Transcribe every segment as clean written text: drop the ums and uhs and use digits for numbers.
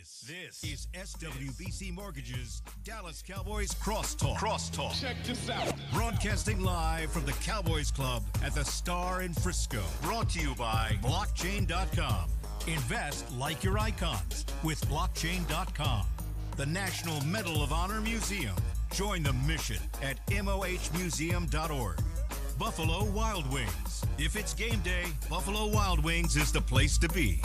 This is SWBC Mortgage's Dallas Cowboys Crosstalk. Check this out. Broadcasting live from the Cowboys Club at the Star in Frisco. Brought to you by Blockchain.com. Invest like your icons with Blockchain.com. The National Medal of Honor Museum. Join the mission at mohmuseum.org. Buffalo Wild Wings. If it's game day, Buffalo Wild Wings is the place to be.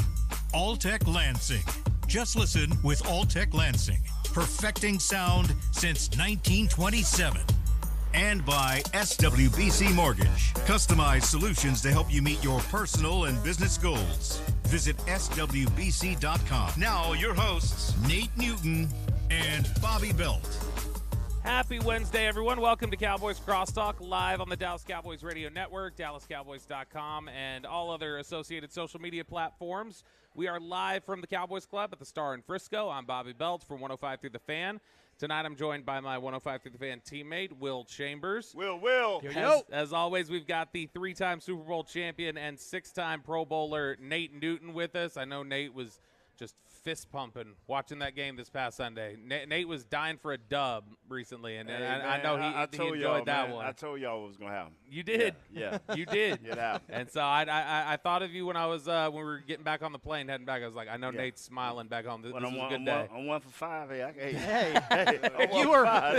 Alltech Lansing. Just listen with Alltech Lansing. Perfecting sound since 1927. And by SWBC Mortgage. Customized solutions to help you meet your personal and business goals. Visit SWBC.com. Now your hosts, Nate Newton and Bobby Belt. Happy Wednesday, everyone. Welcome to Cowboys Crosstalk, live on the Dallas Cowboys Radio Network, DallasCowboys.com, and all other associated social media platforms. We are live from the Cowboys Club at the Star in Frisco. I'm Bobby Belt from 105 Through the Fan. Tonight I'm joined by my 105 Through the Fan teammate, Will Chambers. Will. As always, we've got the three-time Super Bowl champion and six-time Pro Bowler Nate Newton with us. I know Nate was just fist-pumping watching that game this past Sunday. Nate was dying for a dub recently, and I know he enjoyed that one. I told y'all what was going to happen. You did. Yeah. You did. It happened. And so I thought of you when I was when we were getting back on the plane, heading back. I was like, I know Nate's smiling back home. This is a good day. I'm 1 for 5.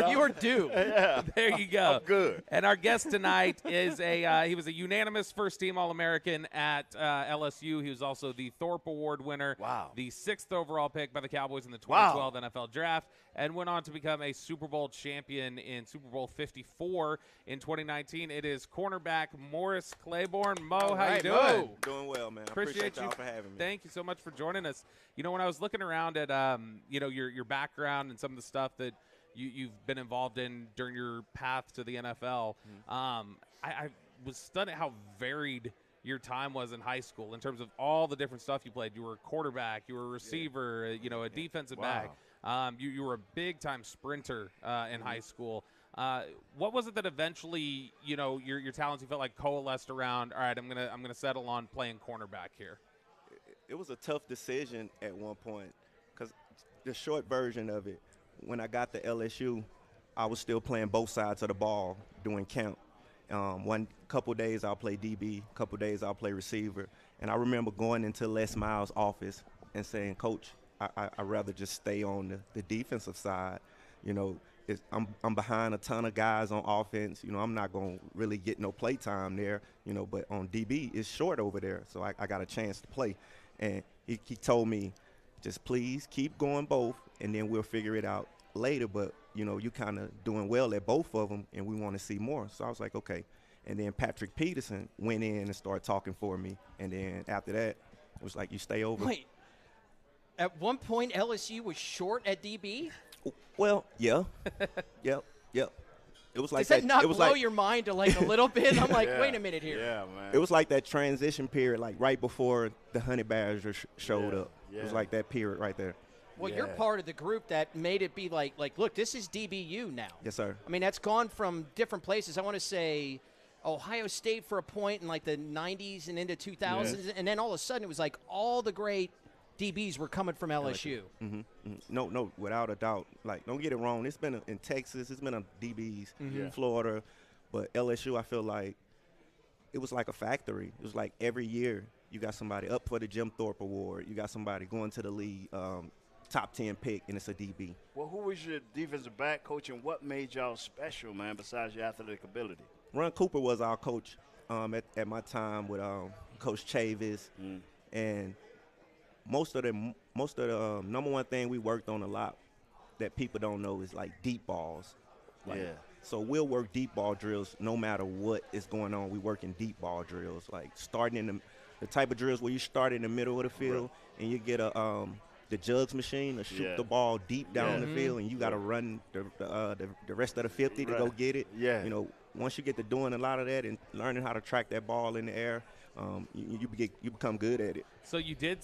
You were due. Yeah. There you go. I'm good. And our guest tonight is he was a unanimous first-team All-American at LSU. He was also the Thorpe Award winner. Wow. The 6th overall pick by the Cowboys in the 2012 NFL Draft, and went on to become a Super Bowl champion in Super Bowl 54 in 2019. It is cornerback Morris Clayborn. Mo, how you doing? Mo. Doing well, man. Appreciate y'all for having me. Thank you so much for joining us. You know, when I was looking around at your background and some of the stuff that you've been involved in during your path to the NFL, I was stunned at how varied your time was in high school in terms of all the different stuff you played. You were a quarterback, you were a receiver, a defensive back. You were a big-time sprinter in high school. What was it that eventually, your talents you felt like coalesced around? All right, I'm gonna settle on playing cornerback here. It was a tough decision at one point because the short version of it, when I got to LSU, I was still playing both sides of the ball doing camp. One couple days I'll play DB, couple days I'll play receiver. And I remember going into Les Miles' office and saying, Coach, I'd rather just stay on the defensive side. I'm behind a ton of guys on offense. I'm not going to really get no play time there, but on DB, it's short over there. So I got a chance to play. And he told me, just please keep going both, and then we'll figure it out later. But, you kind of doing well at both of them, and we want to see more. So I was like, okay. And then Patrick Peterson went in and started talking for me. And then after that, it was like, you stay over. Wait. At one point, LSU was short at DB? Well, yeah. Yep. It was like Does that not it was blow like, your mind a little bit? I'm like, Yeah. wait a minute here. Yeah, man. It was like that transition period, like right before the Honey Badger showed up. Yeah. It was like that period right there. Well, you're part of the group that made it be like, look, this is DBU now. Yes, sir. I mean, that's gone from different places. I want to say Ohio State for a point in like the 90s and into 2000s, and then all of a sudden it was like all the great DBs were coming from LSU. No, without a doubt. Like, don't get it wrong. It's been in Texas. It's been on DBs, Florida. But LSU, I feel like it was like a factory. It was like every year you got somebody up for the Jim Thorpe Award. You got somebody going to the league, top 10 pick, and it's a DB. Well, who was your defensive back coach, and what made y'all special, man, besides your athletic ability? Ron Cooper was our coach at my time with Coach Chavis. And most of the number one thing we worked on a lot that people don't know is like deep balls. So we'll work deep ball drills no matter what is going on. We work in deep ball drills, like starting in the type of drills where you start in the middle of the field and you get the jugs machine to shoot the ball deep down the field, and you got to run the rest of the 50 to go get it. Once you get to doing a lot of that and learning how to track that ball in the air, you become good at it. So you did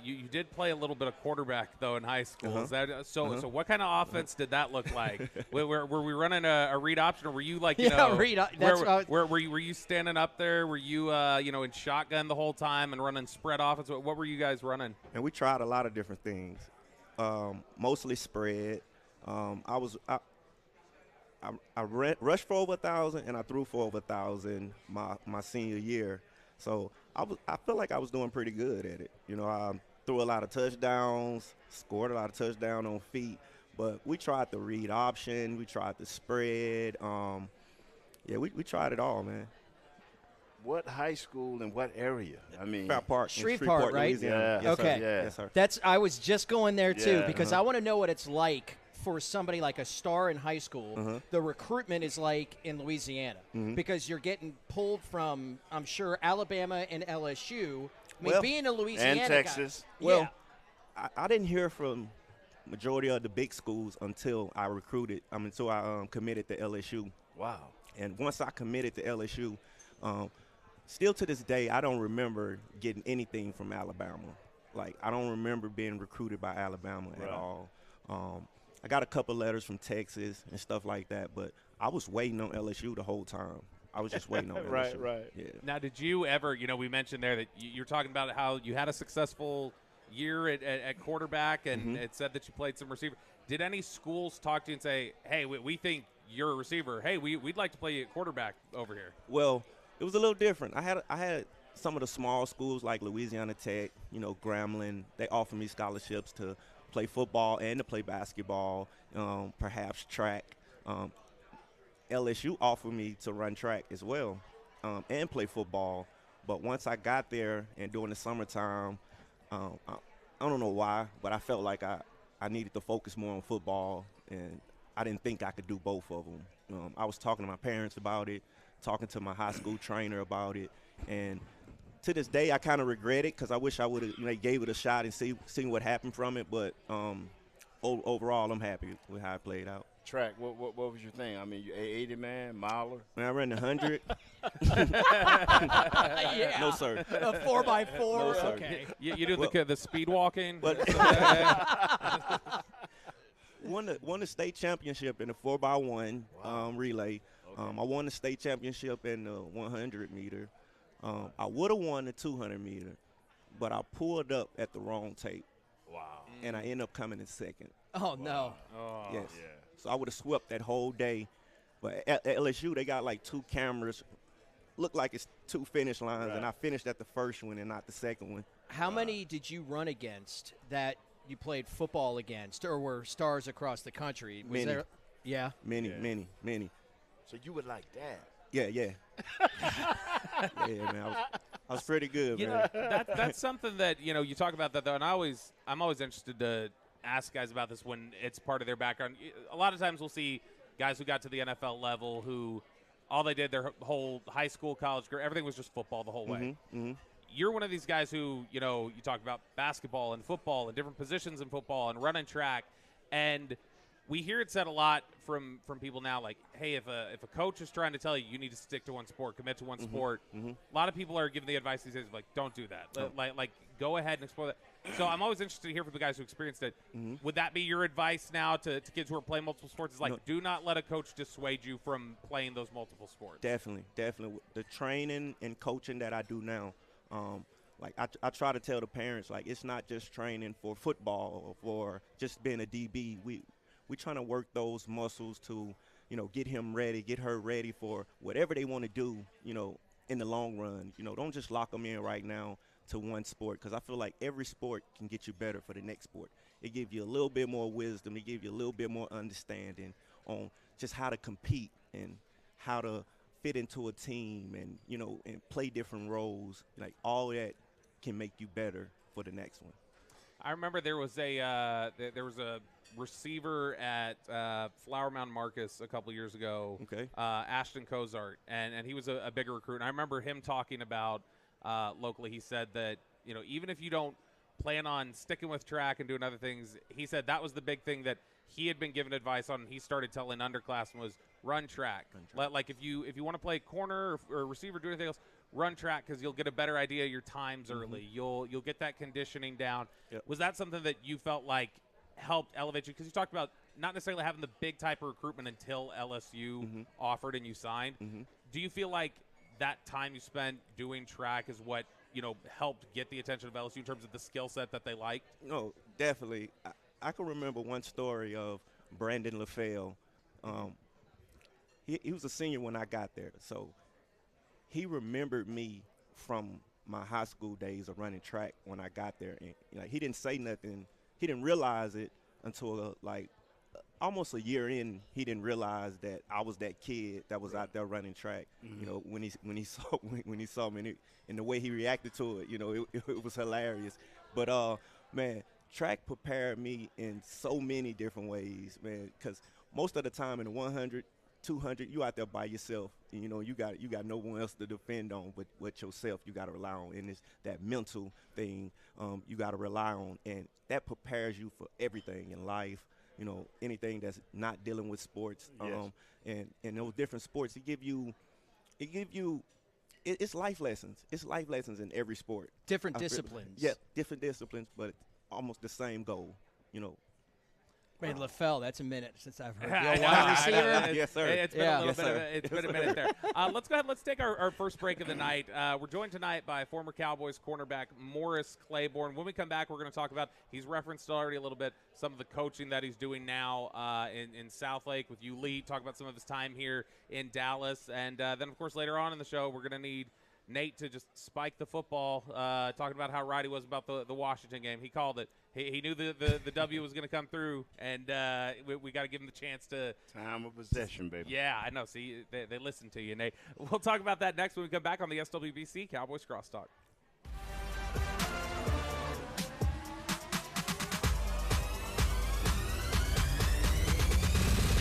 you did play a little bit of quarterback though in high school. Is that so? So what kind of offense did that look like? were we running a read option, or were you like were you standing up there? Were you in shotgun the whole time and running spread offense? What were you guys running? And we tried a lot of different things. mostly spread. I rushed for over 1,000 and I threw for over 1,000 my senior year. So I feel like I was doing pretty good at it. You know, I threw a lot of touchdowns, scored a lot of touchdowns on feet. But we tried the read option. We tried the spread. We tried it all, man. What high school and what area? I mean, Shreveport, right? Louisiana. Yeah. Yes, Okay. sir. Yes, sir. I was just going there too Yeah. because I want to know what it's like for somebody like a star in high school. The recruitment is like in Louisiana because you're getting pulled from, I'm sure, Alabama and LSU. I mean, Well, being a Louisiana and Texas. guy, Well, I didn't hear from majority of the big schools until I committed to LSU. Wow. And once I committed to LSU, still to this day, I don't remember getting anything from Alabama. Like, I don't remember being recruited by Alabama at all. I got a couple letters from Texas and stuff like that, but I was waiting on LSU the whole time. I was just waiting on LSU. Right. Yeah. Now, did you ever, we mentioned there that you're talking about how you had a successful year at quarterback and it said that you played some receiver. Did any schools talk to you and say, hey, we think you're a receiver. Hey, we'd like to play you at quarterback over here? Well, it was a little different. I had some of the small schools like Louisiana Tech, Grambling. They offered me scholarships to play football and to play basketball, perhaps track. LSU offered me to run track as well and play football. But once I got there and during the summertime, I don't know why, but I felt like I needed to focus more on football, and I didn't think I could do both of them. I was talking to my parents about it, talking to my high school trainer about it, and to this day I kind of regret it because I wish I would have gave it a shot and seen what happened from it. But overall, I'm happy with how it played out. Track, what was your thing? I mean, you 80 man, miler? When I ran the 100, Yeah. no sir. A 4x4. No, sir. Okay. You do the speed walking? But won the state championship in the 4x1 relay. I won the state championship in the 100 meter. I would have won the 200 meter, but I pulled up at the wrong tape. Wow. And I ended up coming in second. Oh, no. Oh, Yes. Yeah. So I would have swept that whole day. But at LSU, they got like 2 cameras. Look like it's 2 finish lines, and I finished at the first one and not the second one. How many did you run against that you played football against or were stars across the country? Was Many. Yeah. Many. So you would like that? Yeah. Yeah, man. I was pretty good, You man. know, that's something that, you talk about that, though, and I'm always interested to ask guys about this when it's part of their background. A lot of times we'll see guys who got to the NFL level who all they did their whole high school, college career, everything was just football the whole way. You're one of these guys who, you talk about basketball and football and different positions in football and running track, and we hear it said a lot from people now, like, hey, if a coach is trying to tell you need to stick to one sport, commit to one sport, a lot of people are giving the advice these days, like, don't do that. Like, go ahead and explore that. So I'm always interested to hear from the guys who experienced it. Would that be your advice now to kids who are playing multiple sports? Is like, do not let a coach dissuade you from playing those multiple sports. Definitely. The training and coaching that I do now, I try to tell the parents, like, it's not just training for football or for just being a DB. We're trying to work those muscles to, get him ready, get her ready for whatever they want to do, in the long run. Don't just lock them in right now to one sport, because I feel like every sport can get you better for the next sport. It gives you a little bit more wisdom. It gives you a little bit more understanding on just how to compete and how to fit into a team and, and play different roles. Like, all that can make you better for the next one. I remember there was a receiver at Flower Mound Marcus a couple years ago, Okay. Ashton Cozart, and he was a bigger recruit. And I remember him talking about locally. He said that, even if you don't plan on sticking with track and doing other things, he said that was the big thing that he had been given advice on, and he started telling underclassmen was run track. Like, if you want to play corner or receiver, do anything else, run track, because you'll get a better idea of your times early. You'll get that conditioning down. Yep. Was that something that you felt like helped elevate you? Because you talked about not necessarily having the big type of recruitment until LSU offered and you signed. Do you feel like that time you spent doing track is what, helped get the attention of LSU in terms of the skill set that they liked? No, definitely. I can remember one story of Brandon LaFell. He was a senior when I got there, so he remembered me from my high school days of running track when I got there. And like, he didn't say nothing. He didn't realize it until like almost a year in. He didn't realize that I was that kid that was out there running track. You know, when he saw me and the way he reacted to it, you know, it was hilarious. But man, track prepared me in so many different ways, man, because most of the time in the 100, 200, you out there by yourself. And, you know, you got no one else to depend on but yourself. You got to rely on, and it's that mental thing you got to rely on, and that prepares you for everything in life. You know, anything that's not dealing with sports, and those different sports, it's life lessons. It's life lessons in every sport. Different disciplines. Yeah, different disciplines, but almost the same goal. You know. Man, LaFell, that's a minute since I've heard. I You know, wide receiver? Yes, sir. It's been a little bit. It's been a minute there. Let's go ahead. Let's take our first break of the night. We're joined tonight by former Cowboys cornerback Morris Clayborn. When we come back, we're going to talk about. He's referenced already a little bit some of the coaching that he's doing now in South Lake with you, Lee. Talk about some of his time here in Dallas, and then of course later on in the show, we're going to need Nate to just spike the football, talking about how right he was about the Washington game. He called it. He knew the W was going to come through, and we got to give him the chance to. Time of possession, baby. Yeah, I know. See, they listen to you, Nate. We'll talk about that next when we come back on the SWBC Cowboys Crosstalk.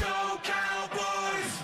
Go Cowboys!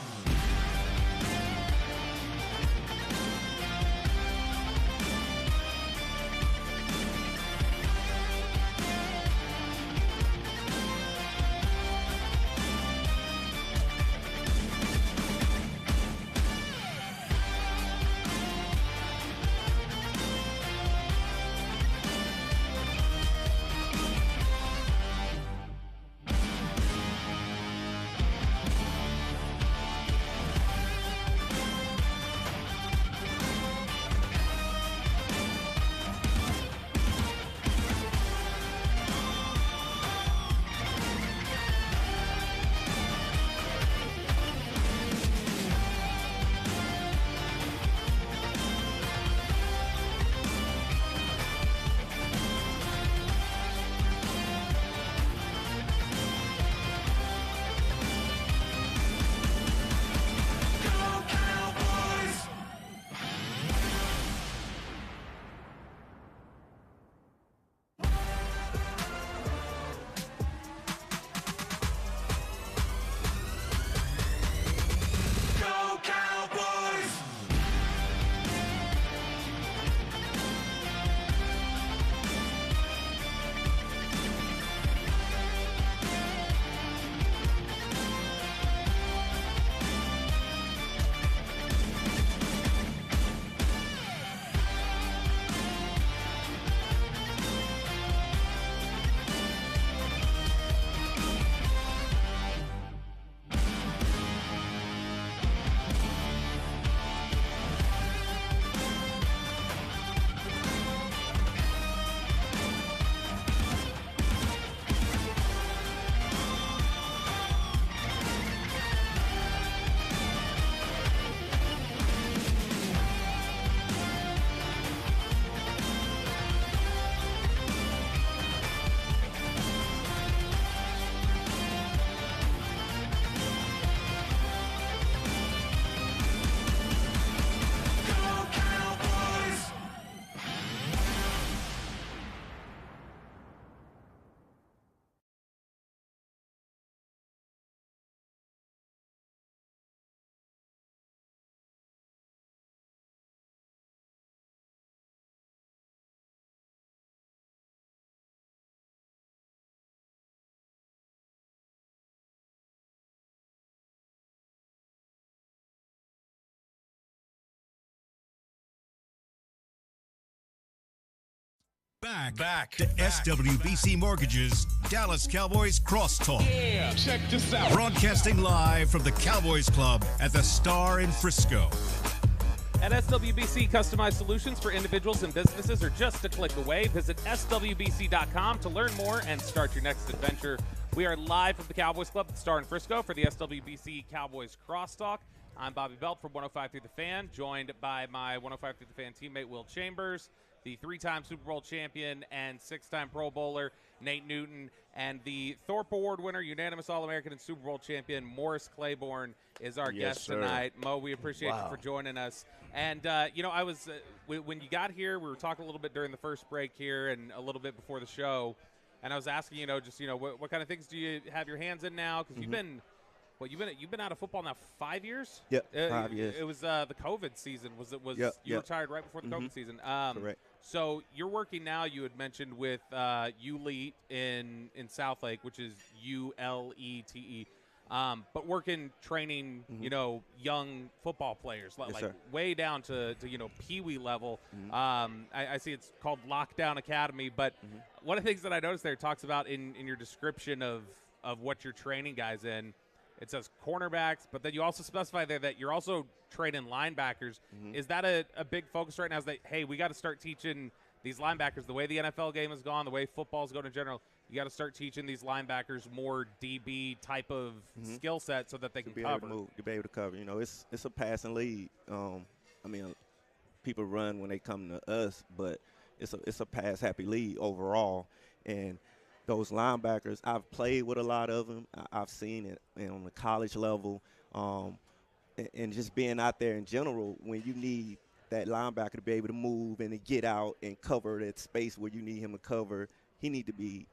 Back to SWBC Mortgage's Dallas Cowboys Crosstalk. Yeah, check this out. Broadcasting live from the Cowboys Club at the Star in Frisco. At SWBC, customized solutions for individuals and businesses are just a click away. Visit SWBC.com to learn more and start your next adventure. We are live from the Cowboys Club at the Star in Frisco for the SWBC Cowboys Crosstalk. I'm Bobby Belt from 105 Through the Fan, joined by my 105 Through the Fan teammate Will Chambers, the 3-time Super Bowl champion and 6-time Pro Bowler Nate Newton, and the Thorpe Award winner, unanimous All-American and Super Bowl champion Morris Claiborne is our guest tonight. Mo, we appreciate you for joining us. And, I was when you got here, we were talking a little bit during the first break here and a little bit before the show, and I was asking, what kind of things do you have your hands in now? Because you've been out of football now 5 years? Yep, 5 years. It was the COVID season. You retired right before the COVID season. Correct. So you're working now, you had mentioned, with ULETE in Southlake, which is ULETE. But working, training, young football players, like way down to Pee-wee level. I see it's called Lockdown Academy. But one of the things that I noticed there, it talks about in your description of what you're training guys in, it says cornerbacks, but then you also specify there that you're also training linebackers. Is that a big focus right now? Is that, hey, we got to start teaching these linebackers the way the NFL game has gone, the way football's going in general. You got to start teaching these linebackers more DB type of skill set so that they can cover. To be able to cover. It's a passing lead. People run when they come to us, but it's a pass happy league overall. And those linebackers, I've played with a lot of them. I've seen it on the college level, and just being out there in general. When you need that linebacker to be able to move and to get out and cover that space where you need him to cover, he need to be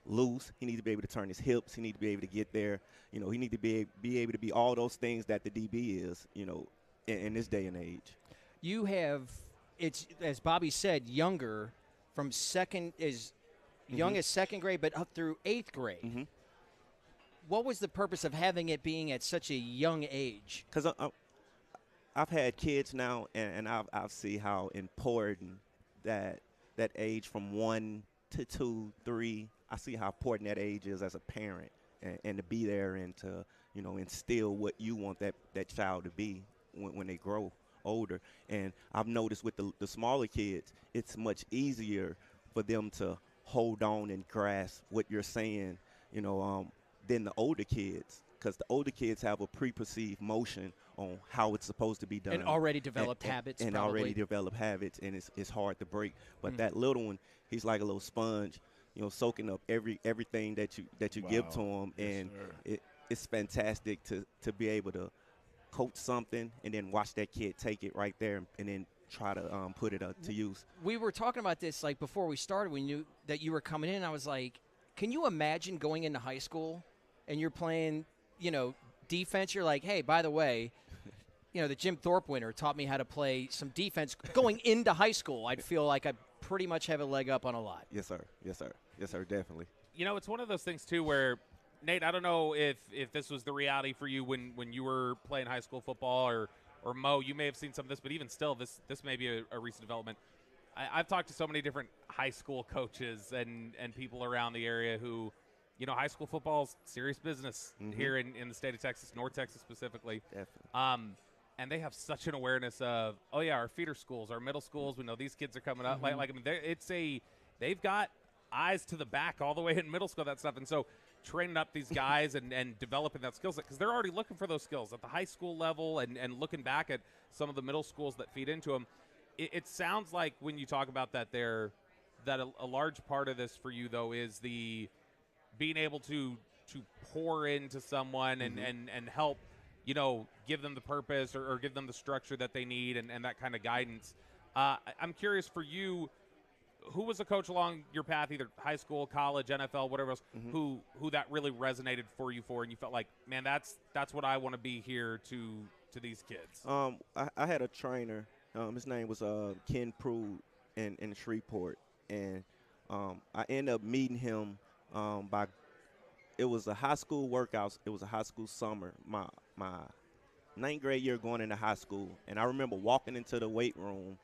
loose. He needs to be able to turn his hips. He needs to be able to get there. He need to be able to be all those things that the DB is. In this day and age. You have, it's as Bobby said, younger from young as second grade, but up through 8th grade. What was the purpose of having it being at such a young age? Because I've had kids now, and I've seen how important that age from 1 to 2, 3. I see how important that age is as a parent, and to be there and to instill what you want that child to be when they grow older. And I've noticed with the smaller kids, it's much easier for them to hold on and grasp what you're saying, than the older kids, because the older kids have a preperceived motion on how it's supposed to be done. And already developed habits. And already developed habits, and it's hard to break. But that little one, he's like a little sponge, soaking up everything that you give to him. And it's fantastic to be able to coach something and then watch that kid take it right there and then try to put it to use. We were talking about this like before we started. We knew that you were coming in. I was like, can you imagine going into high school and you're playing, defense? You're like, hey, by the way, the Jim Thorpe winner taught me how to play some defense. Going into high school, I'd feel like I pretty much have a leg up on a lot. Yes, sir. Yes, sir. Yes, sir. Definitely. It's one of those things too where, Nate, I don't know if this was the reality for you when you were playing high school football, or Mo, you may have seen some of this, but even still, this may be a recent development. I've talked to so many different high school coaches and people around the area who, high school football is serious business here in the state of Texas, North Texas specifically. Definitely. And they have such an awareness of, our feeder schools, our middle schools. We know these kids are coming up. They've got eyes to the back all the way in middle school, that stuff. And so training up these guys and developing that skill set, because they're already looking for those skills at the high school level and looking back at some of the middle schools that feed into them. It sounds like when you talk about that that a large part of this for you, though, is the being able to pour into someone and help, give them the purpose or give them the structure that they need and that kind of guidance. I'm curious for you, who was a coach along your path, either high school, college, NFL, whatever else, who that really resonated for you and you felt like, man, that's what I want to be here to these kids? I had a trainer. His name was Ken Prude in Shreveport, and I ended up meeting him it was a high school workout. It was a high school summer. My 9th grade year going into high school, and I remember walking into the weight room,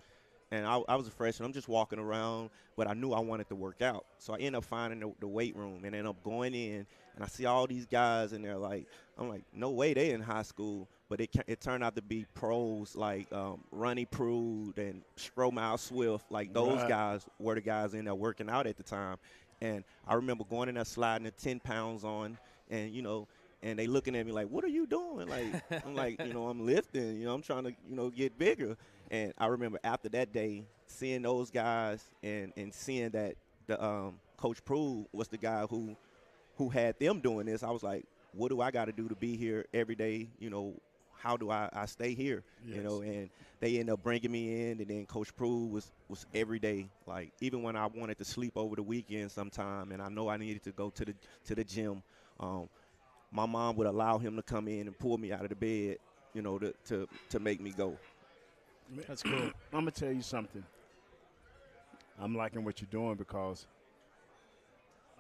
and I was a freshman. I'm just walking around, but I knew I wanted to work out. So I ended up finding the weight room and ended up going in, and I see all these guys, and they're like, I'm like, no way they in high school. But it turned out to be pros like Ronnie Prude and Stromile Swift. Like those guys were the guys in there working out at the time. And I remember going in there sliding the 10 pounds on, and, you know, and they looking at me like, what are you doing? Like, I'm like, you know, I'm lifting, you know, I'm trying to, you know, get bigger. And I remember after that day, seeing those guys and seeing that the Coach Prude was the guy who had them doing this, I was like, what do I got to do to be here every day? You know, how do I stay here? Yes. You know, and they ended up bringing me in, and then Coach Prude was every day. Like, even when I wanted to sleep over the weekend sometime and I know I needed to go to the gym, my mom would allow him to come in and pull me out of the bed, you know, to make me go. That's cool. I'm going to tell you something. I'm liking what you're doing because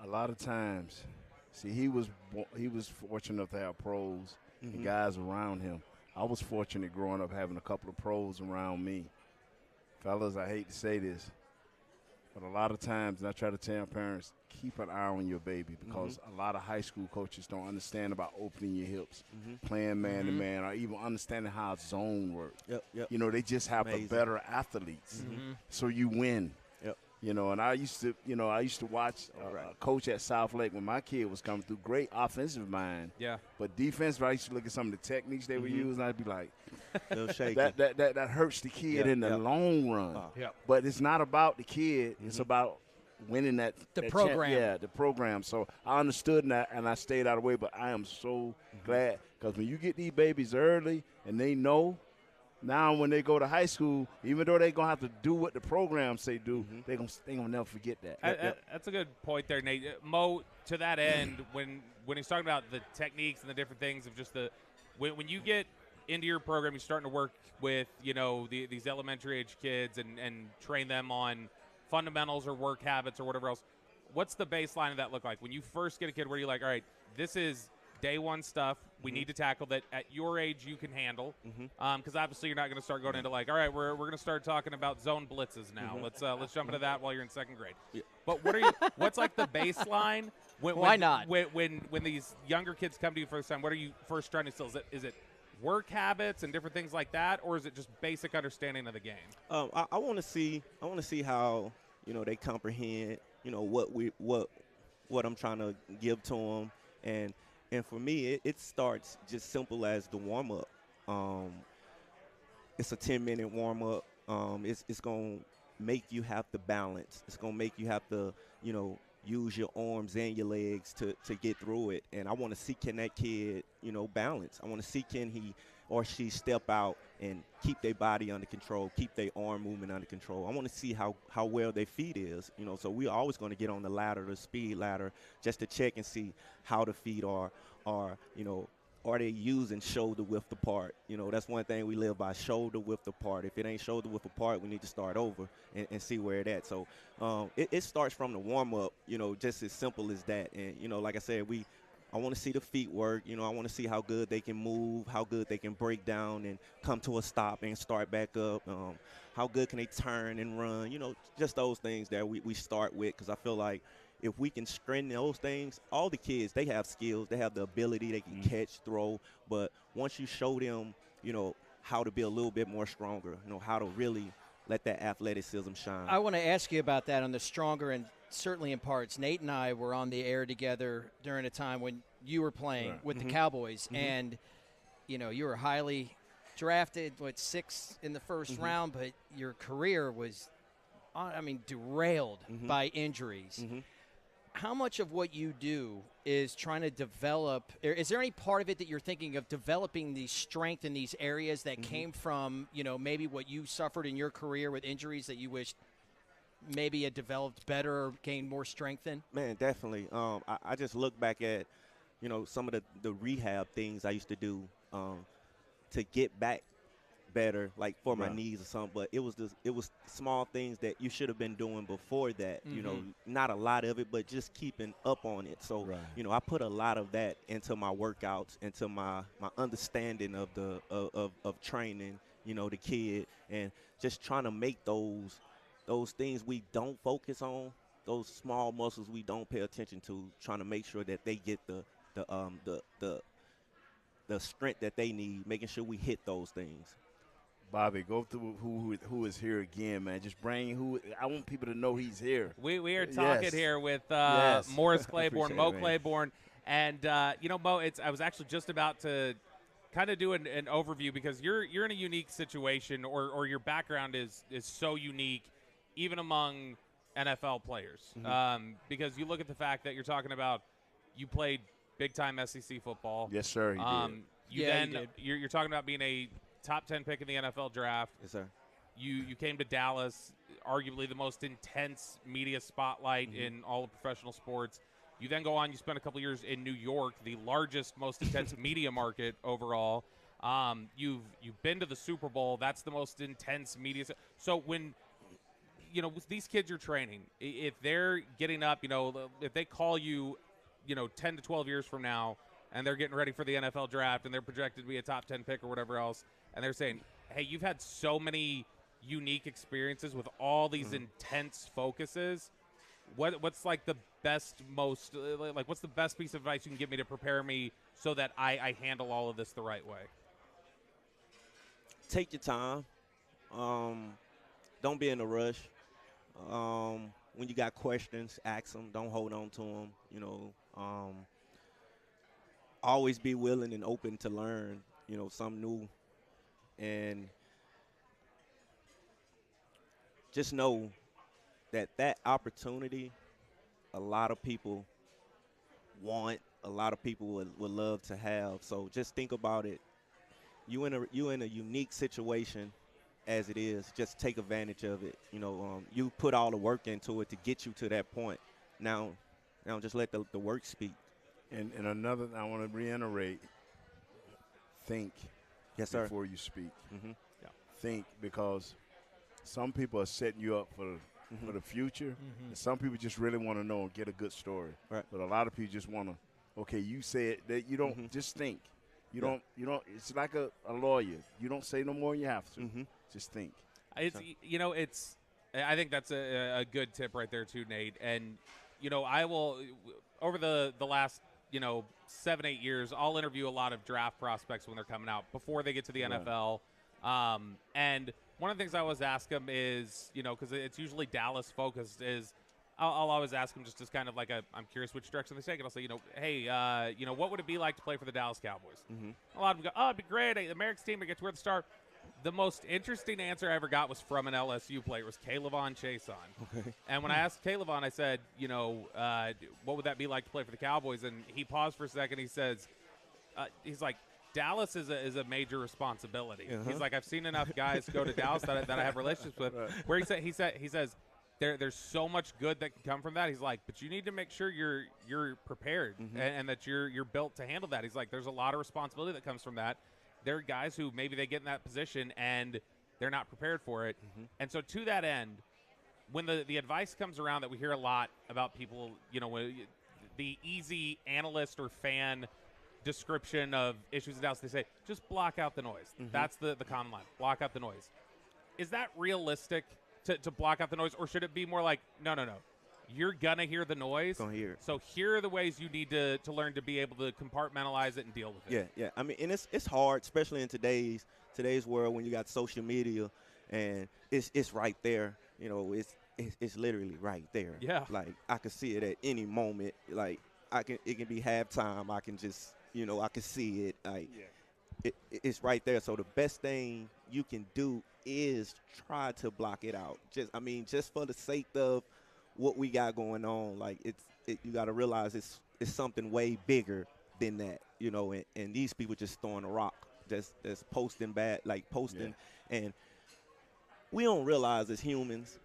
a lot of times, see, he was fortunate enough to have pros and guys around him. I was fortunate growing up having a couple of pros around me. Fellas, I hate to say this, but a lot of times, and I try to tell parents, keep an eye on your baby because a lot of high school coaches don't understand about opening your hips, playing man-to-man, or even understanding how a zone works. Yep. You know, they just have the better athletes, so you win. You know, and I used to watch a coach at South Lake when my kid was coming through. Great offensive mind. Yeah. But defensive, I used to look at some of the techniques they would use, and I'd be like, that hurts the kid in the long run. But it's not about the kid. It's about winning the program. The program. So I understood that, and I stayed out of the way. But I am so glad because when you get these babies early and they know, now when they go to high school, even though they're going to have to do what the program say do, they're going to never forget that. That's a good point there, Nate. Mo, to that end, when he's talking about the techniques and the different things of just when you get into your program, you're starting to work with, you know, these elementary age kids and train them on fundamentals or work habits or whatever else. What's the baseline of that look like? When you first get a kid, where you're like, all right, this is day one stuff we need to tackle that at your age you can handle, because obviously you're not going to start going into like, all right, we're going to start talking about zone blitzes now. Let's jump into that while you're in second grade. But what's like the baseline? Why not? When these younger kids come to you for the first time, what are you first trying to instill? Is it work habits and different things like that, or is it just basic understanding of the game? I want to see how, you know, they comprehend, you know, what I'm trying to give to them. And for me, it starts just simple as the warm-up. It's a 10-minute warm-up. It's going to make you have to balance. It's going to make you have to, you know, use your arms and your legs to get through it. And I want to see, can that kid, you know, balance. I want to see, can he or she step out and keep their body under control, keep their arm movement under control. I want to see how well their feet is, you know. So we're always going to get on the ladder, the speed ladder, just to check and see how the feet are, you know, are they using shoulder width apart? You know, that's one thing we live by, shoulder width apart. If it ain't shoulder width apart, we need to start over and see where it at. So it starts from the warm-up, you know, just as simple as that. And, you know, like I said, I want to see the feet work. You know, I want to see how good they can move, how good they can break down and come to a stop and start back up. How good can they turn and run? You know, just those things that we start with, because I feel like if we can strengthen those things, all the kids, they have skills. They have the ability. They can catch, throw. But once you show them, you know, how to be a little bit more stronger, you know, how to really let that athleticism shine. I want to ask you about that on the stronger and certainly in parts. Nate and I were on the air together during a time when you were playing with the Cowboys, and, you know, you were highly drafted, 6th in the first round, but your career was, derailed by injuries. How much of what you do is trying to develop – is there any part of it that you're thinking of developing the strength in these areas that came from, you know, maybe what you suffered in your career with injuries that you wish maybe had developed better or gained more strength in? Man, definitely. I just look back at, you know, some of the rehab things I used to do to get back better, like for my knees or something. But it was small things that you should have been doing before that. You know, not a lot of it, but just keeping up on it. So you know, I put a lot of that into my workouts, into my understanding of of training, the kid, and just trying to make those things we don't focus on, those small muscles we don't pay attention to, trying to make sure that they get the strength that they need, making sure we hit those things. Bobby, go through who is here again, man. Just bring who. I want people to know he's here. We are talking here with Morris Claiborne, Mo Claiborne, and Mo, I was actually just about to kind of do an overview because you're in a unique situation, or your background is so unique, even among NFL players, because you look at the fact that you're talking about you played big time SEC football. Yes, sir. He did. You're talking about being a top 10 pick in the NFL draft. Yes, sir. You came to Dallas, arguably the most intense media spotlight in all of professional sports. You then go on, you spend a couple years in New York, the largest, most intense media market overall. You've been to the Super Bowl. That's the most intense media. So when with these kids you're training, if they're getting up, if they call you, 10 to 12 years from now, and they're getting ready for the NFL draft, and they're projected to be a top 10 pick or whatever else, and they're saying, hey, you've had so many unique experiences with all these intense focuses. What's like the best, what's the best piece of advice you can give me to prepare me so that I handle all of this the right way? Take your time. Don't be in a rush. When you got questions, ask them. Don't hold on to them. Always be willing and open to learn, something new. And just know that opportunity, a lot of people want, a lot of people would love to have. So just think about it. You in a unique situation as it is. Just take advantage of it. You put all the work into it to get you to that point. Now just let the work speak. And another, I want to reiterate, think before you speak. Yeah. Think, because some people are setting you up for the future, and some people just really want to know and get a good story. Right. But a lot of people just want to, okay, you said that you don't, just think. You don't, it's like a lawyer. You don't say no more than you have to. Just think. I think that's a good tip right there too, Nate. And, I will, over the last, 7-8 years, I'll interview a lot of draft prospects when they're coming out before they get to the NFL. And one of the things I always ask them is, because it's usually Dallas focused, is I'll always ask them just as kind of like I'm curious which direction they take. And I'll say, hey, what would it be like to play for the Dallas Cowboys? A lot of them go, oh, it'd be great. The America's team, I get to wear the star. The most interesting answer I ever got was from an LSU player. It was Clayborn Chason. Okay. And when I asked Clayborn, I said, what would that be like to play for the Cowboys? And he paused for a second. He says, he's like, Dallas is a major responsibility. He's like, I've seen enough guys go to Dallas that I have relationships with. Where he says there's so much good that can come from that. He's like, but you need to make sure you're prepared and that you're built to handle that. He's like, there's a lot of responsibility that comes from that. There are guys who maybe they get in that position and they're not prepared for it. And so to that end, when the advice comes around that we hear a lot about people, the easy analyst or fan description of issues in Dallas, they say, just block out the noise. That's the common line. Block out the noise. Is that realistic to block out the noise, or should it be more like, no. You're going to hear the noise. Gonna hear it. So here are the ways you need to learn to be able to compartmentalize it and deal with it. Yeah. I mean, and it's hard, especially in today's world when you got social media and it's right there. It's literally right there. Yeah. Like I can see it at any moment. Like it can be halftime. I can just I can see it. Like it's right there. So the best thing you can do is try to block it out. Just for the sake of what we got going on, like you got to realize it's something way bigger than that, and these people just throwing a rock, just posting bad, and we don't realize as humans,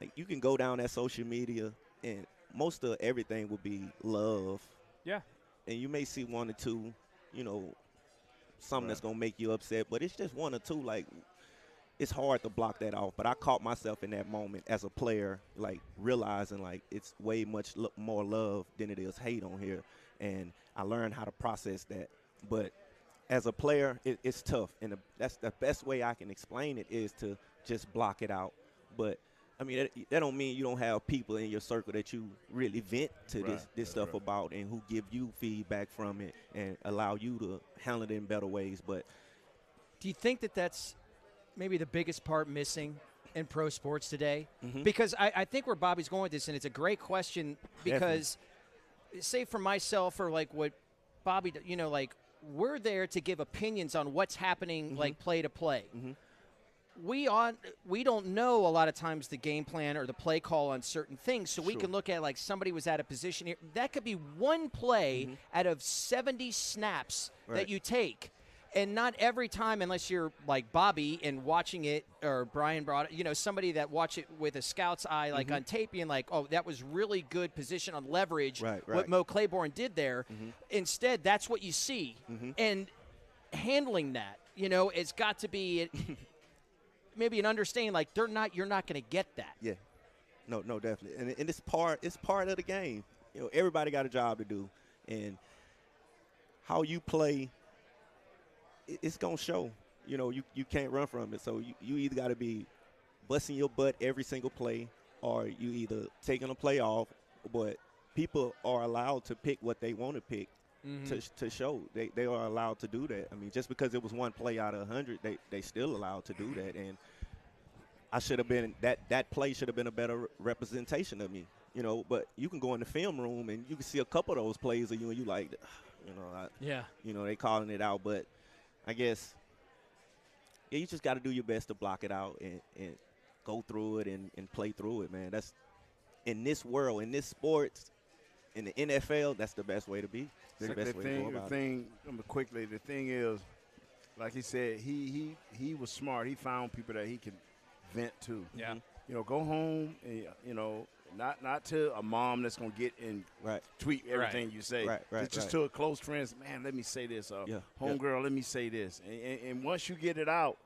like you can go down that social media and most of everything will be love, and you may see one or two, something that's gonna make you upset, but it's just one or two, like. It's hard to block that off, but I caught myself in that moment as a player, like realizing like it's way much more love than it is hate on here, and I learned how to process that. But as a player, it's tough, and that's the best way I can explain it is to just block it out. But I mean, that don't mean you don't have people in your circle that you really vent to this stuff about, and who give you feedback from it and allow you to handle it in better ways. But do you think that that's maybe the biggest part missing in pro sports today? Because I think where Bobby's going with this, and it's a great question, because say for myself or like what Bobby, you know, like we're there to give opinions on what's happening like play to play. We don't know a lot of times the game plan or the play call on certain things, so we can look at like somebody was at a position here. That could be one play out of 70 snaps that you take. And not every time, unless you're like Bobby and watching it, or Brian brought it, you know, somebody that watch it with a scout's eye, like on tape, being like, oh, that was really good position on leverage, what Mo Clayborn did there. Instead, that's what you see. And handling that, you know, it's got to be maybe an understanding, like you're not going to get that. Yeah. No, definitely. And it's part of the game. You know, everybody got a job to do. And how you play, it's going to show. You know, you can't run from it. So you either got to be busting your butt every single play, or you either taking a play off. But people are allowed to pick what they want to pick to show. They are allowed to do that. I mean, just because it was one play out of 100, they still allowed to do that. And I should have been – that play should have been a better representation of me. You know, but you can go in the film room and you can see a couple of those plays of you, and you like, you know, you know, they calling it out. But I guess, yeah, you just got to do your best to block it out and go through it and play through it, man. That's in this world, in this sports, in the NFL, that's the best way to be. It's the best way to go about it. Quickly, the thing is, like he said, he was smart. He found people that he could vent to. Yeah. You know, go home and, you know, not to a mom that's going to get and tweet everything you say. Just to a close friend, man, let me say this. Homegirl, let me say this. And once you get it out,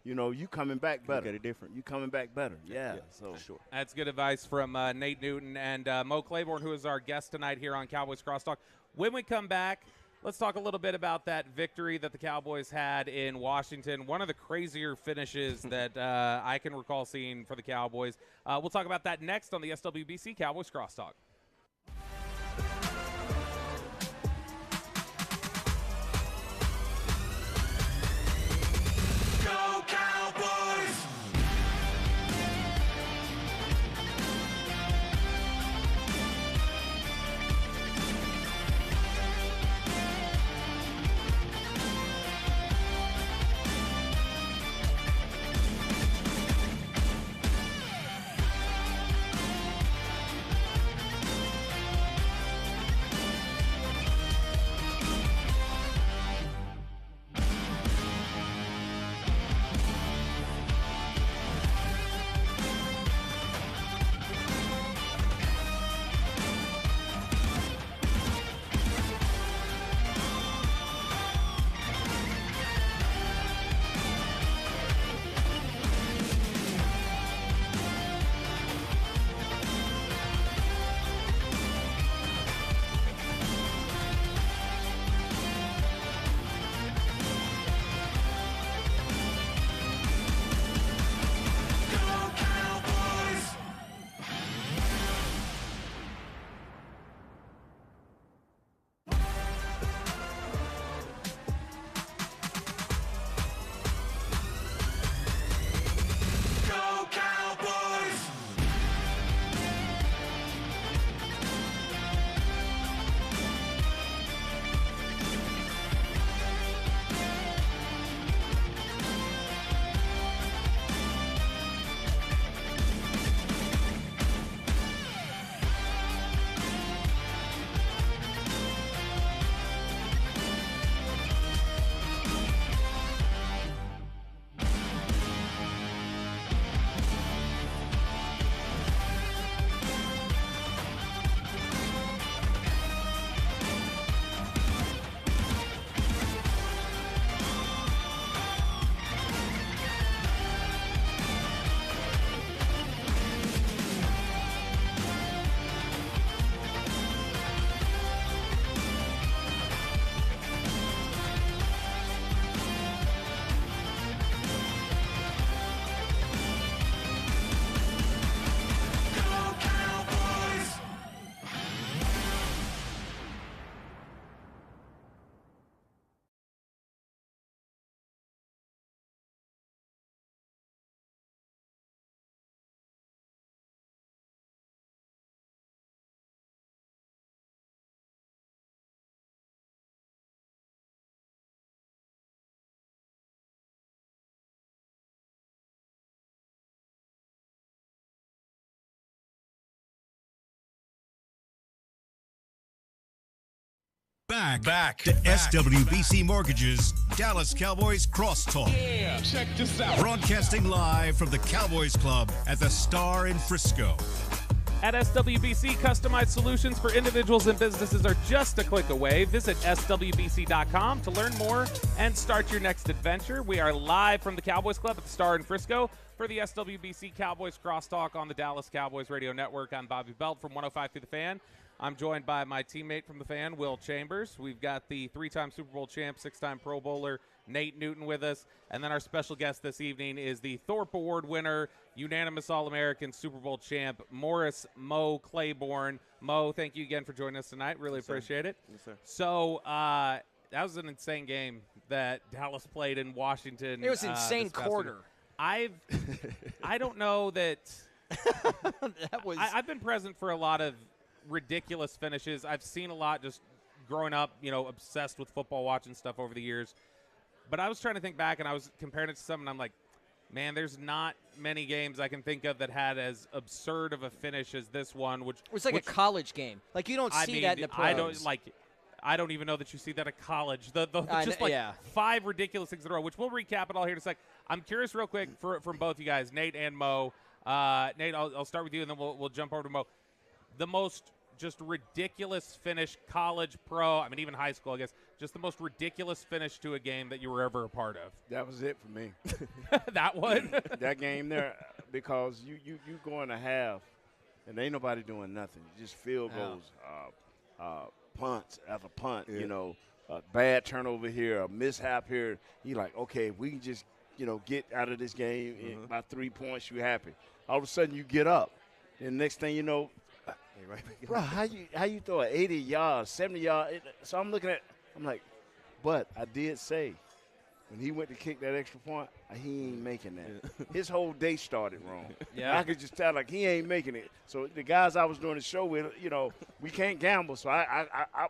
you know, you coming back better. Get it different. You coming back better. Yeah. So sure. That's good advice from Nate Newton and Mo Clayborn, who is our guest tonight here on Cowboys Crosstalk. When we come back, let's talk a little bit about that victory that the Cowboys had in Washington. One of the crazier finishes that I can recall seeing for the Cowboys. We'll talk about that next on the SWBC Cowboys Crosstalk. Go Cowboys! back to SWBC Mortgage's Dallas Cowboys Crosstalk. Yeah, check this out. Broadcasting live from the Cowboys Club at the Star in Frisco. At SWBC, customized solutions for individuals and businesses are just a click away. Visit SWBC.com to learn more and start your next adventure. We are live from the Cowboys Club at the Star in Frisco for the SWBC Cowboys Crosstalk on the Dallas Cowboys Radio Network. I'm Bobby Belt from 105 through the Fan. I'm joined by my teammate from the Fan, Will Chambers. We've got the 3-time Super Bowl champ, 6-time Pro Bowler, Nate Newton with us. And then our special guest this evening is the Thorpe Award winner, unanimous All-American Super Bowl champ, Morris Mo Clayborn. Mo, thank you again for joining us tonight. Really appreciate it. Yes, sir. So that was an insane game that Dallas played in Washington. It was an insane quarter. I don't know that that was. I've been present for a lot of ridiculous finishes. I've seen a lot just growing up, obsessed with football, watching stuff over the years. But I was trying to think back, and I was comparing it to something. I'm like, man, there's not many games I can think of that had as absurd of a finish as this one. Which it was like a college game. Like, you don't see that in the pros. I don't even know that you see that at college. Just 5 ridiculous things in a row, which we'll recap it all here in a sec. I'm curious real quick from both you guys, Nate and Mo. Nate, I'll start with you, and then we'll jump over to Mo. The most just ridiculous finish, college, pro, even even high school, I guess, just the most ridiculous finish to a game that you were ever a part of. That was it for me. That one? That game there, because you going to half, and ain't nobody doing nothing. Just field goals, punts after punt, a bad turnover here, a mishap here. You like, okay, if we can just, get out of this game in by 3 points, you happy. All of a sudden you get up, and next thing you know, bro, how you throw an 80 yards, 70 yards? So I'm like, but I did say when he went to kick that extra point, he ain't making that. His whole day started wrong. Yeah. I could just tell, he ain't making it. So the guys I was doing the show with, we can't gamble. So I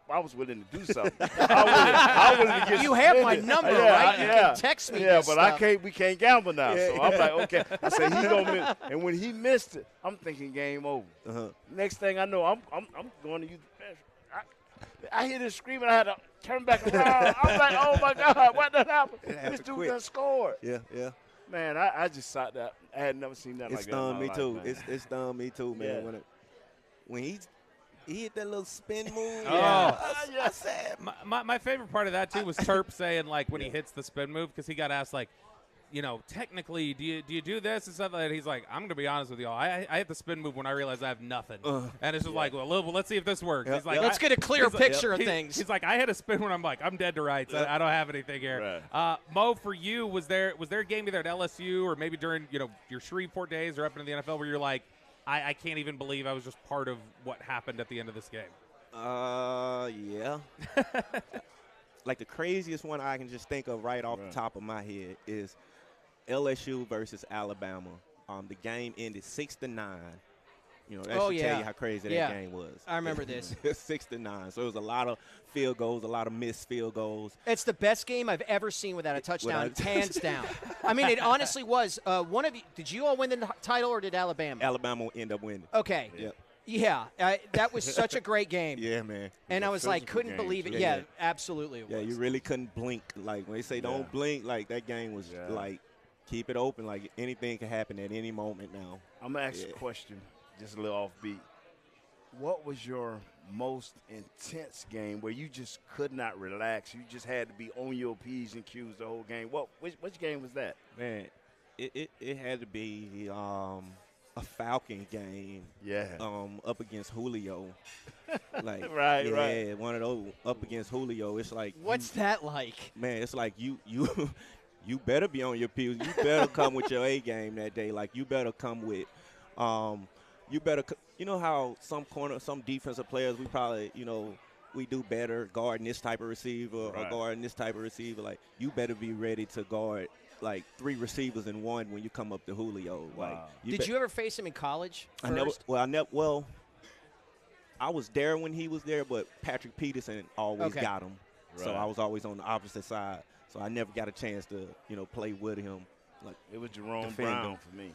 was willing to do something. I was willing to get you have my number, right? You can text me. Yeah, this but stuff. we can't gamble now. So I'm like, okay. I said he gonna miss. And when he missed it, I'm thinking game over. Next thing I know, I'm going to use the bench. I hear this screaming. I had to turn back around. I was like, oh, my God, what done happened? This dude done scored. Yeah. Man, I just saw that. I had never seen that like that. It stunned me, too. It stunned me, too, man. Yeah. When he hit that little spin move. I said. My favorite part of that, too, was Terp saying, when he hits the spin move, because he got asked, technically, do you do this and stuff like that? He's like, I'm going to be honest with y'all. I hit the spin move when I realized I have nothing. And it's just well, let's see if this works. He's like, let's get a clear picture of things. He's like, I hit a spin when I'm like, I'm dead to rights. I don't have anything here. Right. Mo, for you, was there a game either at LSU or maybe during, your Shreveport days or up into the NFL where you're like, I can't even believe I was just part of what happened at the end of this game? Yeah. The craziest one I can just think of right off the top of my head is LSU versus Alabama. The game ended 6-9. That should tell you how crazy that game was. I remember this. 6-9. So it was a lot of field goals, a lot of missed field goals. It's the best game I've ever seen without a touchdown, hands down. It honestly was. One of you, did you all win the title or did Alabama? Alabama end up winning. Okay. Yep. Yeah, that was such a great game. Yeah, man. And I was like, couldn't believe it. Yeah, absolutely it was. Yeah, you really couldn't blink. When they say don't blink, that game was keep it open. Anything can happen at any moment now. I'm going to ask you a question, just a little offbeat. What was your most intense game where you just could not relax? You just had to be on your P's and Q's the whole game. Which game was that? Man, it had to be a Falcon game. Yeah. Up against Julio. Right. One of those up against Julio. It's like what's that like? Man, it's like you you better be on your P's. You better come with your A game that day. You better come with you know how some defensive players we probably, we do better guarding this type of receiver or guarding this type of receiver. You better be ready to guard 3 receivers in one when you come up to Julio. Wow. Did you ever face him in college first? I was there when he was there, but Patrick Peterson always got him. Right. So I was always on the opposite side. So I never got a chance to, play with him. It was Jerome Brown for me.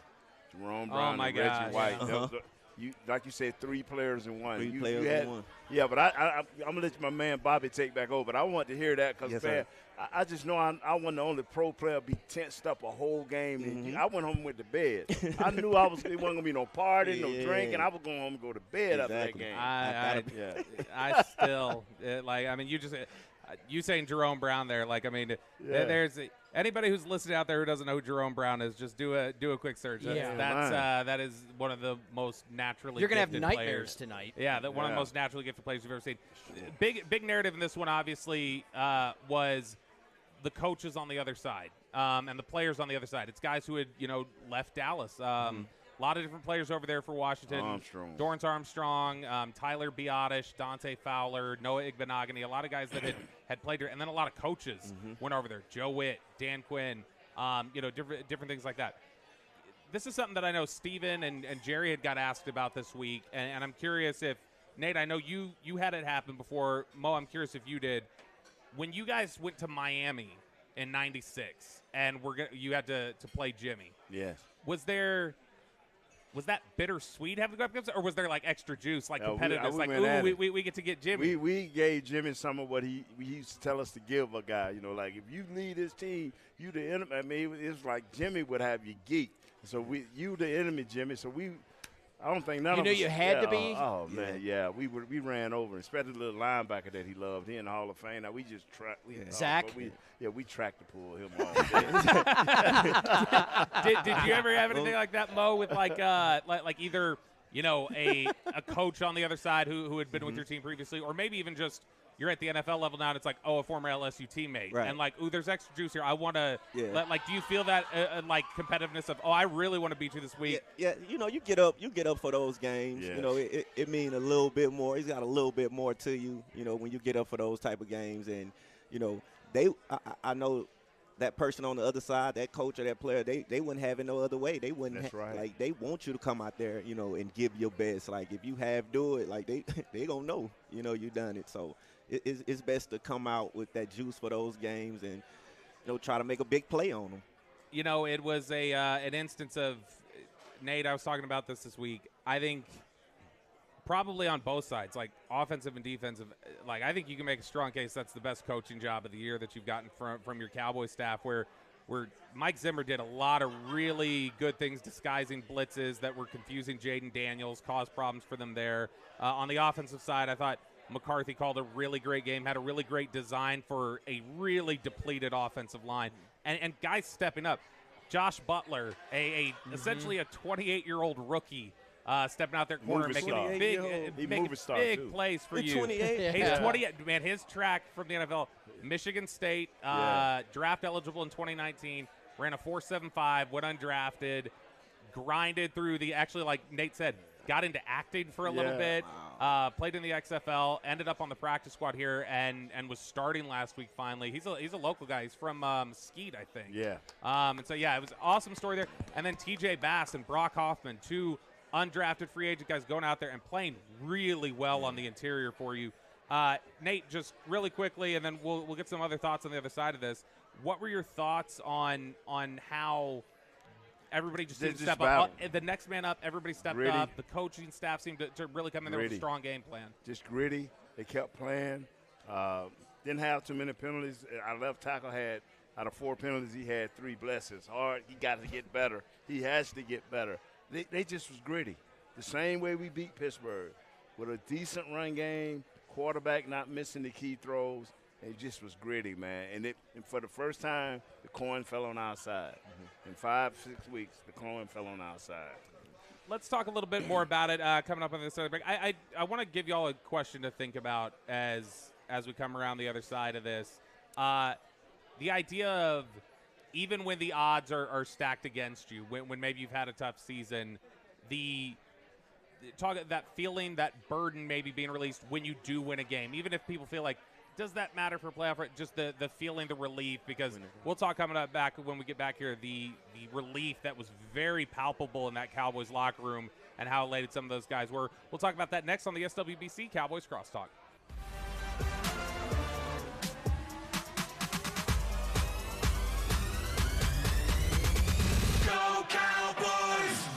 Jerome Brown and Reggie White. like you said, 3 players in one. Three players in one. Yeah, but I'm going to let my man Bobby take back over. But I want to hear that because, man, I just know I wasn't the only pro player be tensed up a whole game. And I went home and went to bed. I knew it wasn't going to be no party, no drinking. I was going home and go to bed after that game. I still, you saying Jerome Brown there, there's anybody who's listening out there who doesn't know who Jerome Brown is, just do a quick search. That is one of the most naturally You're going to gifted have nightmares players tonight. Yeah, one of the most naturally gifted players you've ever seen. Big narrative in this one, obviously, was the coaches on the other side and the players on the other side. It's guys who had, left Dallas. A lot of different players over there for Washington. Dorrance Armstrong, Tyler Biotish, Dante Fowler, Noah Igbenogany. A lot of guys that had played there. And then a lot of coaches went over there. Joe Witt, Dan Quinn, different things like that. This is something that I know Steven and Jerry had got asked about this week. And I'm curious if, Nate, I know you had it happen before. Mo, I'm curious if you did. When you guys went to Miami in '96 and you had to play Jimmy. Yes. Was that bittersweet having to go up against, or was there extra juice, competitiveness, we get to get Jimmy? We gave Jimmy some of what he used to tell us to give a guy. If you lead this team, you the enemy. I mean, it's like Jimmy would have you geek. So you the enemy, Jimmy. So I don't think none of us. You knew you had to be? Oh, man, yeah. We ran over, especially the little linebacker that he loved. He in the Hall of Fame. Now, we just tracked. Zach? We tracked to pull him off. Did you ever have anything like that, Mo, with either, a coach on the other side who had been with your team previously, or maybe even just you're at the NFL level now and it's a former LSU teammate. Right. And ooh, there's extra juice here. I want to, do you feel that competitiveness of, I really want to beat you this week? Yeah, you get up for those games. Yes. It means a little bit more. He's got a little bit more to you, when you get up for those type of games. And, I know that person on the other side, that coach or that player, they wouldn't have it no other way. They wouldn't. That's right. They want you to come out there, and give your best. If you do it, they gonna know, you done it. So it's best to come out with that juice for those games and, try to make a big play on them. It was an instance of, Nate, I was talking about this week. I think probably on both sides, offensive and defensive, I think you can make a strong case that's the best coaching job of the year that you've gotten from your Cowboys staff, where Mike Zimmer did a lot of really good things disguising blitzes that were confusing Jaden Daniels, caused problems for them there. On the offensive side, I thought McCarthy called a really great game, had a really great design for a really depleted offensive line, and guys stepping up. Josh Butler, essentially a 28-year-old rookie, stepping out there corner, making big plays for you. 28. He's 28. Man, his track from the NFL, Michigan State, draft eligible in 2019, ran a 4.75, went undrafted, grinded through like Nate said, got into acting for a little bit, played in the XFL, ended up on the practice squad here, and was starting last week finally. He's a local guy. He's from Mesquite, I think. Yeah. And so, it was an awesome story there. And then TJ Bass and Brock Hoffman, two undrafted free agent guys going out there and playing really well on the interior for you. Nate, just really quickly, and then we'll get some other thoughts on the other side of this. What were your thoughts on how everybody just didn't step up? The next man up, everybody stepped up. The coaching staff seemed to really come in there with a strong game plan. Just gritty. They kept playing. Didn't have too many penalties. Our left tackle had, out of 4 penalties, he had 3 blessings. Hard. He got to get better. He has to get better. They just was gritty. The same way we beat Pittsburgh, with a decent run game, quarterback not missing the key throws. It just was gritty, man. And for the first time, the coin fell on our side. In 5-6 weeks, the coin fell on our side. Let's talk a little bit more about it coming up on this other break. I want to give you all a question to think about as we come around the other side of this. The idea of, even when the odds are stacked against you, when maybe you've had a tough season, that feeling, that burden maybe being released when you do win a game, even if people feel like, does that matter for playoff? Just the feeling, the relief, because we'll talk coming up back when we get back here, the relief that was very palpable in that Cowboys locker room and how elated some of those guys were. We'll talk about that next on the SWBC Cowboys Crosstalk. Go Cowboys!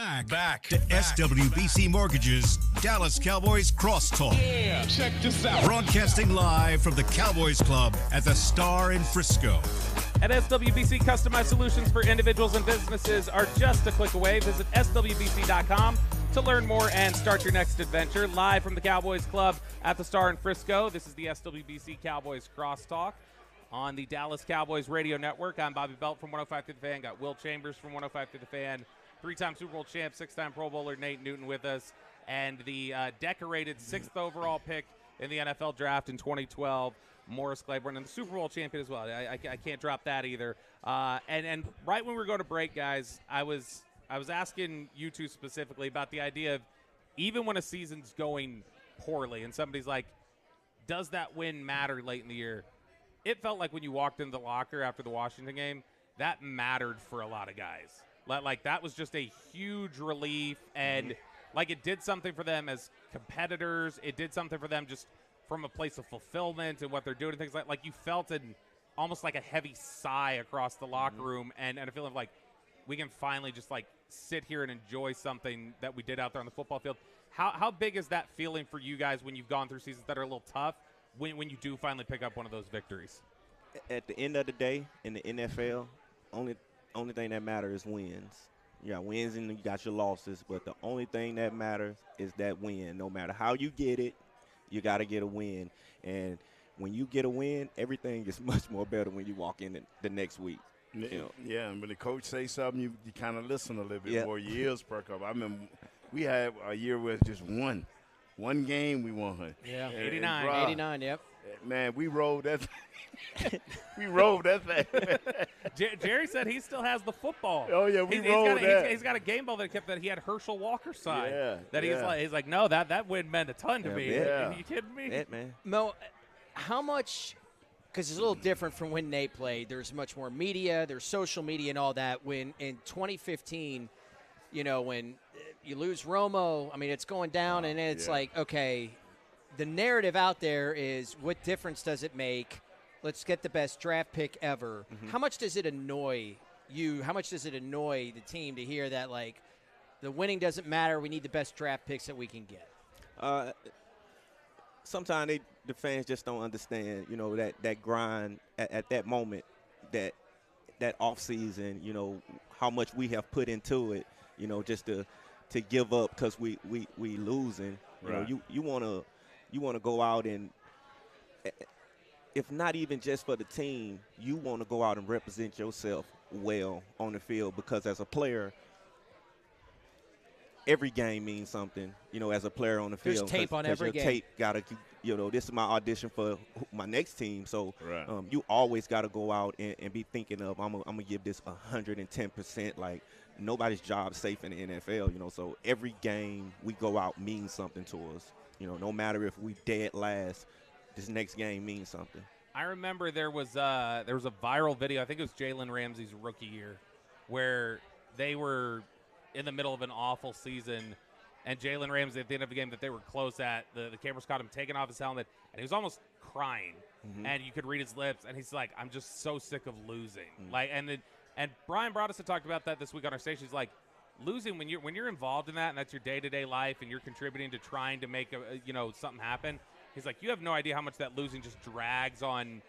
Back to SWBC Mortgage's Dallas Cowboys Crosstalk. Yeah, check this out. Broadcasting live from the Cowboys Club at the Star in Frisco. At SWBC, customized solutions for individuals and businesses are just a click away. Visit SWBC.com to learn more and start your next adventure. Live from the Cowboys Club at the Star in Frisco, this is the SWBC Cowboys Crosstalk on the Dallas Cowboys Radio Network. I'm Bobby Belt from 105 to the Fan. Got Will Chambers from 105 to the Fan. 3-time Super Bowl champ, 6-time Pro Bowler Nate Newton with us, and the decorated 6th overall pick in the NFL draft in 2012, Morris Clayborn, and the Super Bowl champion as well. I can't drop that either. And right when we were going to break, guys, I was asking you two specifically about the idea of even when a season's going poorly and somebody's like, does that win matter late in the year? It felt like when you walked into the locker after the Washington game, that mattered for a lot of guys. Like, that was just a huge relief, and, like, it did something for them as competitors. It did something for them just from a place of fulfillment and what they're doing and things like you felt almost like a heavy sigh across the locker room and a feeling of, like, we can finally just, like, sit here and enjoy something that we did out there on the football field. How big is that feeling for you guys when you've gone through seasons that are a little tough when you do finally pick up one of those victories? At the end of the day, in the NFL, only thing that matters is wins. You got wins and you got your losses, but the only thing that matters is that win. No matter how you get it, you got to get a win. And when you get a win, everything is much more better when you walk in the next week. You know? Yeah, and when the coach says something, you kind of listen a little bit more. Your ears perk up. I remember we had a year with just one game we won. Yeah, 89, yep. Man, we rolled that. We rolled that thing. Jerry said he still has the football. Oh yeah, rolled that. He's got a game ball that he had Herschel Walker sign. Yeah, that he's like, no, that win meant a ton to me. Yeah. Are you kidding me? That, man. Mo, how much? Because it's a little different from when Nate played. There's much more media. There's social media and all that. When in 2015, when you lose Romo, I mean, it's going down, and it's like, okay, the narrative out there is, what difference does it make? Let's get the best draft pick ever. How much does it annoy you? How much does it annoy the team to hear that, like, the winning doesn't matter, we need the best draft picks that we can get? Sometimes the fans just don't understand, that grind at that moment, that off season, how much we have put into it, just to give up because we losing. Right. You want to go out and, if not even just for the team, you want to go out and represent yourself well on the field, because as a player, every game means something, as a player on the field. There's tape on every game. Tape gotta, this is my audition for my next team. So right. You always got to go out and be thinking of, I'm gonna give this 110%. Like, nobody's job safe in the NFL, So every game we go out means something to us. No matter if we dead last, this next game means something. I remember there was a viral video. I think it was Jalen Ramsey's rookie year, where they were in the middle of an awful season, and Jalen Ramsey, at the end of the game that they were close at, the cameras caught him taking off his helmet, and he was almost crying, and you could read his lips, and he's like, I'm just so sick of losing. Like, and Brian Broaddus had talked about that this week on our station. He's like, losing, when you're involved in that, and that's your day-to-day life, and you're contributing to trying to make something happen, he's like, you have no idea how much that losing just drags on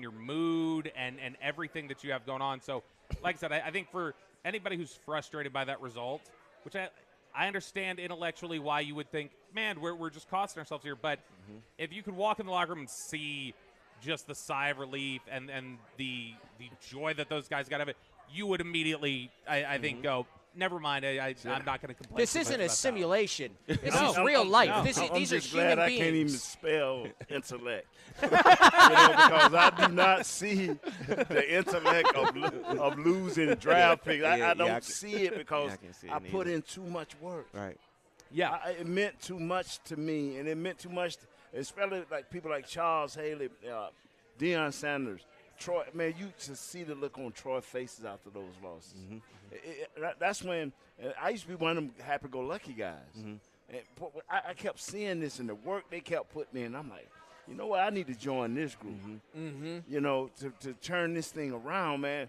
your mood and everything that you have going on. So, like I said, I think for anybody who's frustrated by that result, which I understand intellectually why you would think, man, we're just costing ourselves here. But if you could walk in the locker room and see just the sigh of relief and the joy that those guys got out of it, you would immediately, I think, go, never mind. I'm not going to complain. This isn't a simulation. This is real life. I'm These are just human glad beings. I can't even spell intellect. Because I do not see the intellect of losing draft picks. I don't see it because I put in too much work. Right. Yeah. It meant too much to me, and it meant too much, especially like people like Charles Haley, Deion Sanders, Troy. Man, you should see the look on Troy's faces after those losses. That's when I used to be one of them happy-go-lucky guys. And I kept seeing this in the work they kept putting in. I'm like, you know what? I need to join this group. To turn this thing around, man.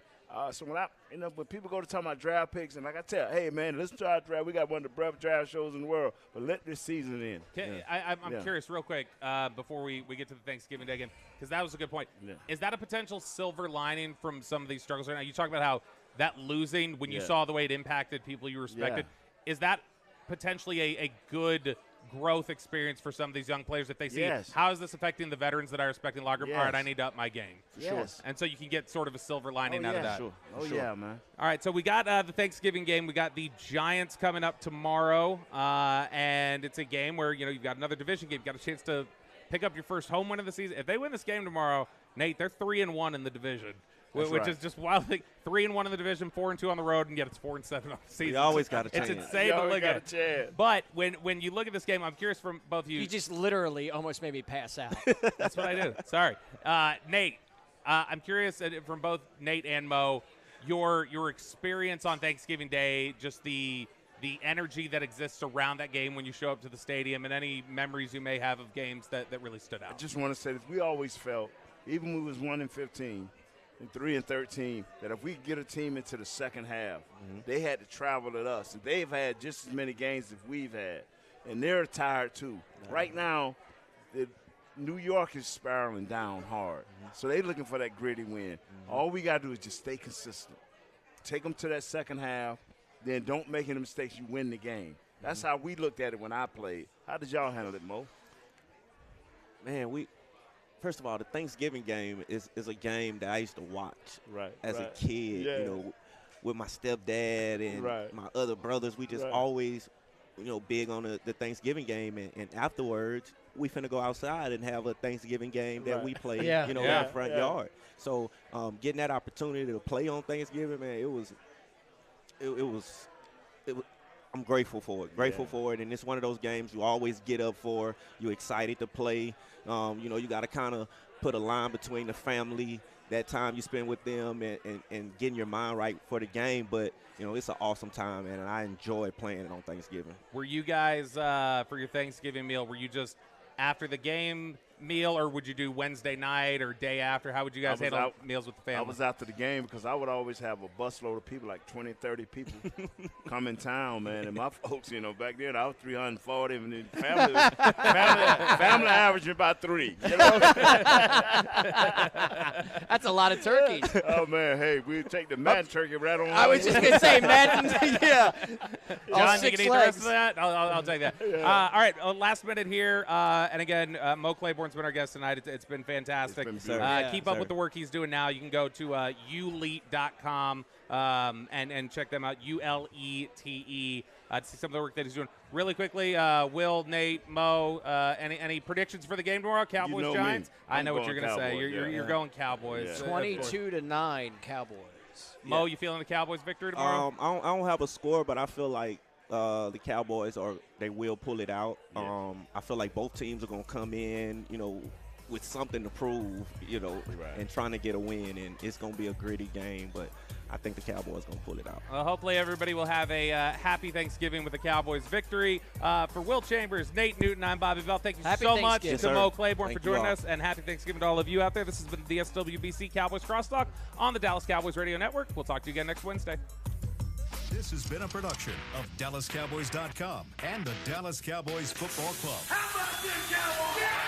So when people go to talk about draft picks, and like I tell, hey man, listen to our draft. We got one of the best draft shows in the world. But let this season in. I'm curious, real quick, before we get to the Thanksgiving Day game, because that was a good point. Yeah. Is that a potential silver lining from some of these struggles right now? You talk about how that losing, when you saw the way it impacted people you respected, is that potentially a good growth experience for some of these young players that they see? How is this affecting the veterans that I respect in the locker room? All right, I need to up my game. Sure. And so you can get sort of a silver lining out of that. Sure. Yeah, man. All right, so we got the Thanksgiving game. We got the Giants coming up tomorrow, and it's a game where, you've got another division game. You've got a chance to pick up your first home win of the season. If they win this game tomorrow, Nate, they're 3-1 in the division. Which is just wild. 3-1 in the division, 4-2 on the road, and yet it's 4-7 on the season. You always got a chance. It's insane to look at. But when you look at this game, I'm curious from both of you. You just literally almost made me pass out. That's what I do. Sorry, Nate. I'm curious from both Nate and Mo, your experience on Thanksgiving Day, just the energy that exists around that game when you show up to the stadium, and any memories you may have of games that really stood out. I just want to say this: we always felt, even when we was 1-15. And 3-13, that if we get a team into the second half, they had to travel at us. And they've had just as many games as we've had. And they're tired too. Right now, New York is spiraling down hard. So they're looking for that gritty win. All we got to do is just stay consistent. Take them to that second half, then don't make any mistakes. You win the game. That's how we looked at it when I played. How did y'all handle it, Mo? Man, first of all, the Thanksgiving game is a game that I used to watch as a kid, with my stepdad and my other brothers. We just always, big on the Thanksgiving game. And afterwards, we finna go outside and have a Thanksgiving game that we play, in the front yard. So getting that opportunity to play on Thanksgiving, man, it was I'm grateful for it. Grateful for it, and it's one of those games you always get up for. You're excited to play. You got to kind of put a line between the family, that time you spend with them, and getting your mind right for the game. But, it's an awesome time, man, and I enjoy playing it on Thanksgiving. Were you guys, for your Thanksgiving meal, were you just after the game meal, or would you do Wednesday night or day after? How would you guys handle meals with the family? I was after the game because I would always have a busload of people, like 20, 30 people, come in town, man. And my folks, back then I was 340, and the family averaging about 3. That's a lot of turkeys. Oh, man, hey, we'd take the Madden turkey right on. I was just going to say, Madden, John, you can eat the rest of that? I'll take that. All right, last minute here. And again, Mo Clayborn's been our guest tonight. It's been fantastic. It's been keep up with the work he's doing now. You can go to ulete.com and check them out, ULETE, to see some of the work that he's doing. Really quickly, Will, Nate, Mo, any predictions for the game tomorrow? Cowboys, Giants? I know what you're going to say. You're going Cowboys. 22-9 Cowboys. Mo, you feeling the Cowboys victory tomorrow? I don't have a score, but I feel like the Cowboys they will pull it out. I feel like both teams are going to come in, with something to prove, and trying to get a win. And it's going to be a gritty game, but I think the Cowboys going to pull it out. Well, hopefully everybody will have a happy Thanksgiving with the Cowboys victory. For Will Chambers, Nate Newton, I'm Bobby Bell. Thank you so much to Mo Clayborn for joining us, and happy Thanksgiving to all of you out there. This has been the SWBC Cowboys Crosstalk on the Dallas Cowboys Radio Network. We'll talk to you again next Wednesday. This has been a production of DallasCowboys.com and the Dallas Cowboys Football Club. How about this, Cowboys? Yeah!